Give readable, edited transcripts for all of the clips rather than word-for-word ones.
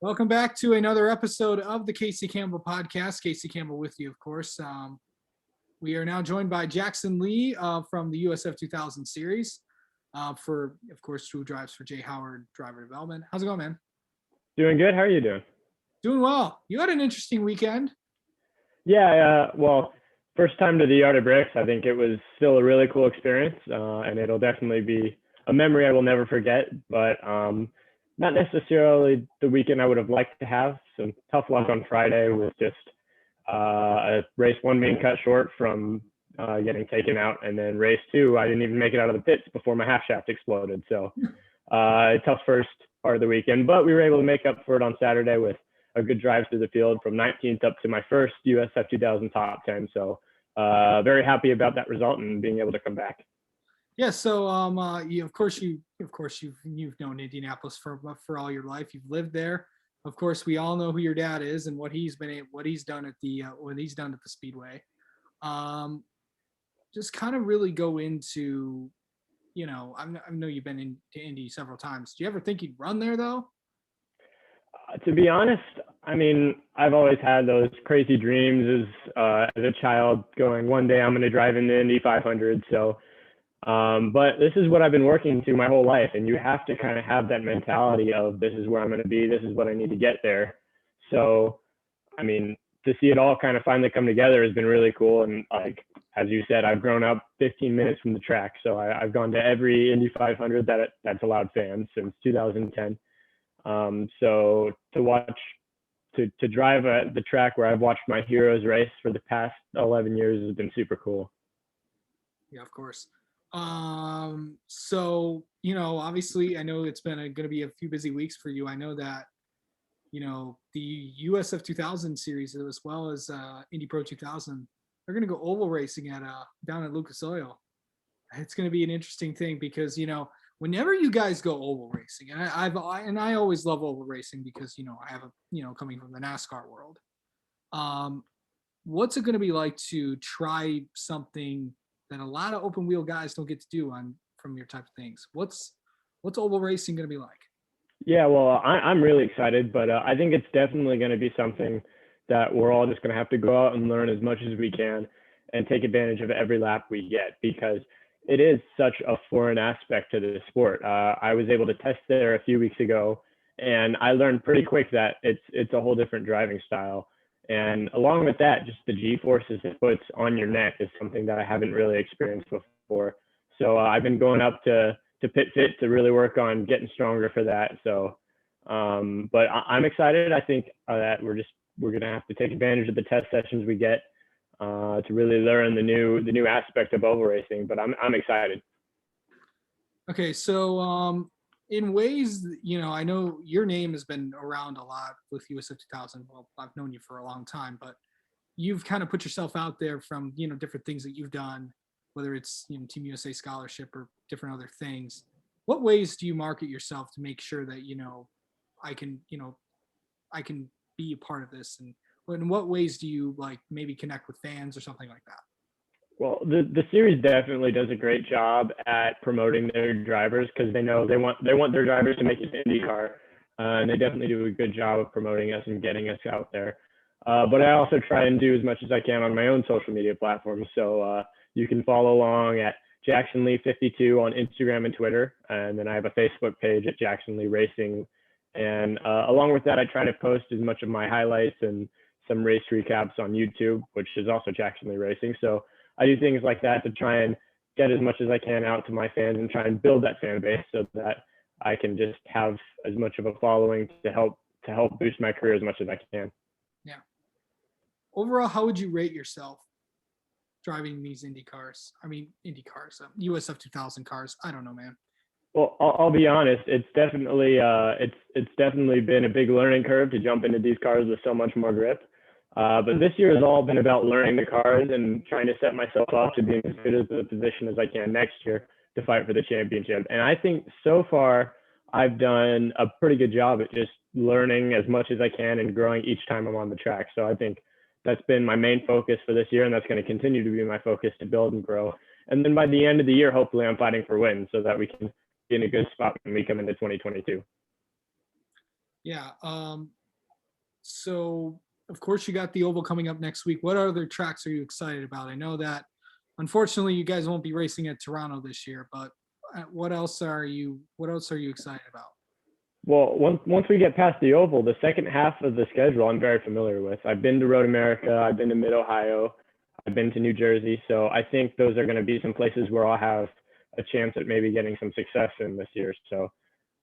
Welcome back to another episode of the Casey Campbell podcast. Casey Campbell with you, of course. We are now joined by Jackson Lee from the USF 2000 series of course, who drives for Jay Howard Driver Development. How's it going, man? Doing good. How are you doing? Doing well. You had an interesting weekend. Yeah, well, first time to the Yard of Bricks. I think it was still a really cool experience, and it'll definitely be a memory I will never forget, but not necessarily the weekend I would have liked to have. Some tough luck on Friday with just a race one being cut short from getting taken out, and then race two, I didn't even make it out of the pits before my half shaft exploded. So tough first part of the weekend, but we were able to make up for it on Saturday with a good drive through the field from 19th up to my first USF 2000 top 10. So very happy about that result and being able to come back. Yeah, so you've known Indianapolis for all your life. You've lived there. Of course, we all know who your dad is and what he's done at the Speedway. Just kind of really go into, I know you've been to Indy several times. Do you ever think you'd run there though? To be honest, I mean, I've always had those crazy dreams as a child, going one day I'm going to drive in the Indy 500. So. But this is what I've been working to my whole life, and you have to kind of have that mentality of this is where I'm going to be, this is what I need to get there. So, I mean, to see it all kind of finally come together has been really cool. And like, as you said, I've grown up 15 minutes from the track. So I've gone to every Indy 500 that's allowed fans since 2010. So to drive the track where I've watched my heroes race for the past 11 years has been super cool. Yeah, of course. So, obviously I know it's been going to be a few busy weeks for you. I know that, the USF 2000 series as well as Indy Pro 2000, they're going to go oval racing down at Lucas Oil. It's going to be an interesting thing because, whenever you guys go oval racing, and I always love oval racing because, I have coming from the NASCAR world. What's it going to be like to try something that a lot of open wheel guys don't get to do from your type of things? What's oval racing going to be like? Yeah, well, I'm really excited, but I think it's definitely going to be something that we're all just going to have to go out and learn as much as we can and take advantage of every lap we get, because it is such a foreign aspect to the sport. I was able to test there a few weeks ago, and I learned pretty quick that it's a whole different driving style. And along with that, just the G-forces it puts on your neck is something that I haven't really experienced before. So I've been going up to Pit Fit to really work on getting stronger for that. So, but I'm excited. I think that we're going to have to take advantage of the test sessions we get to really learn the new aspect of oval racing. But I'm excited. Okay, so in ways, I know your name has been around a lot with USF 2000. Well, I've known you for a long time, but you've kind of put yourself out there from, different things that you've done, whether it's, Team USA scholarship or different other things. What ways do you market yourself to make sure that, I can be a part of this? And in what ways do you maybe connect with fans or something like that? Well, the series definitely does a great job at promoting their drivers, because they know they want their drivers to make it to Indy Car, and they definitely do a good job of promoting us and getting us out there. But I also try and do as much as I can on my own social media platforms. So you can follow along at Jackson Lee 52 on Instagram and Twitter, and then I have a Facebook page at Jackson Lee Racing. And along with that, I try to post as much of my highlights and some race recaps on YouTube, which is also Jackson Lee Racing. So I do things like that to try and get as much as I can out to my fans and try and build that fan base so that I can just have as much of a following to help boost my career as much as I can. Yeah. Overall, how would you rate yourself driving these Indy cars? I mean, Indy cars, USF 2000 cars. I don't know, man. Well, I'll be honest. It's definitely been a big learning curve to jump into these cars with so much more grip. But this year has all been about learning the cars and trying to set myself up to be in as good as the position as I can next year to fight for the championship. And I think so far I've done a pretty good job at just learning as much as I can and growing each time I'm on the track. So I think that's been my main focus for this year, and that's going to continue to be my focus to build and grow. And then by the end of the year, hopefully I'm fighting for wins so that we can be in a good spot when we come into 2022. Yeah. So of course you got the Oval coming up next week. What other tracks are you excited about? I know that unfortunately you guys won't be racing at Toronto this year, but what else are you excited about? Well, once we get past the oval, the second half of the schedule I'm very familiar with. I've been to Road America, I've been to Mid Ohio, I've been to New Jersey, so I think those are going to be some places where I'll have a chance at maybe getting some success in this year. So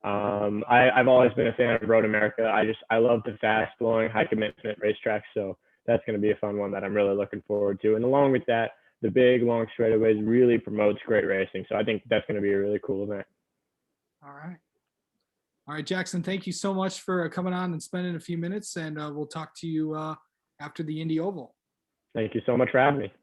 I've always been a fan of Road America. I love the fast flowing, high commitment racetracks. So that's going to be a fun one that I'm really looking forward to. And along with that, the big long straightaways really promotes great racing. So I think that's going to be a really cool event. All right. All right, Jackson, thank you so much for coming on and spending a few minutes, and we'll talk to you after the Indy Oval. Thank you so much for having me.